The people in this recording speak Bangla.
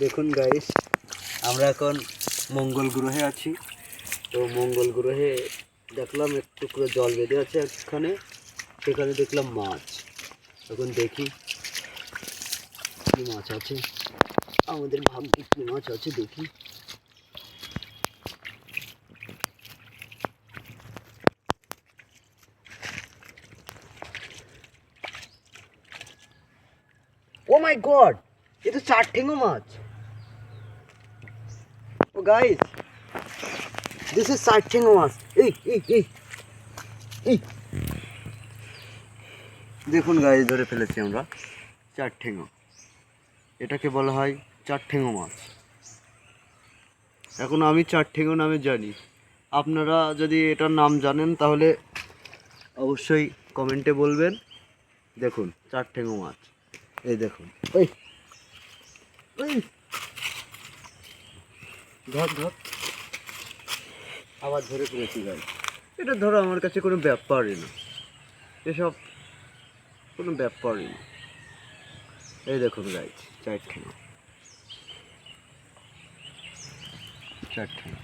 দেখুন গাইস, আমরা এখন মঙ্গল গ্রহে আছি। তো মঙ্গল গ্রহে দেখলাম একটু করে জল বেঁধে আছে এখানে, সেখানে দেখলাম মাছ। এখন দেখি কি মাছ আছে, আমাদের ভাগ্যে কি মাছ আছে দেখি। ও মাই গড, এ তো 4 ঠেঙ্গো মাছ। ও গাইস, দিস ইজ 4 ঠেঙ্গো মাছ। এই এই এই এই দেখুন গাইস, ধরে ফেলেছি আমরা 4 ঠেঙ্গো। এটাকে বলা হয় 4 ঠেঙ্গো মাছ। এখন আমি 4 ঠেঙ্গো নামে জানি, আপনারা যদি এটার নাম জানেন তাহলে অবশ্যই কমেন্টে বলবেন। দেখুন 4 ঠেঙ্গো মাছ, এই দেখুন। ওই ওই ধর ধর, আবার ধরে ফেলেছি গাইস। এটা ধরো আমার কাছে কোনো ব্যাপারই না, এসব কোনো ব্যাপারই না। এই দেখুন গাইস, 4 ঠেঙ্গো, 4 ঠেঙ্গো।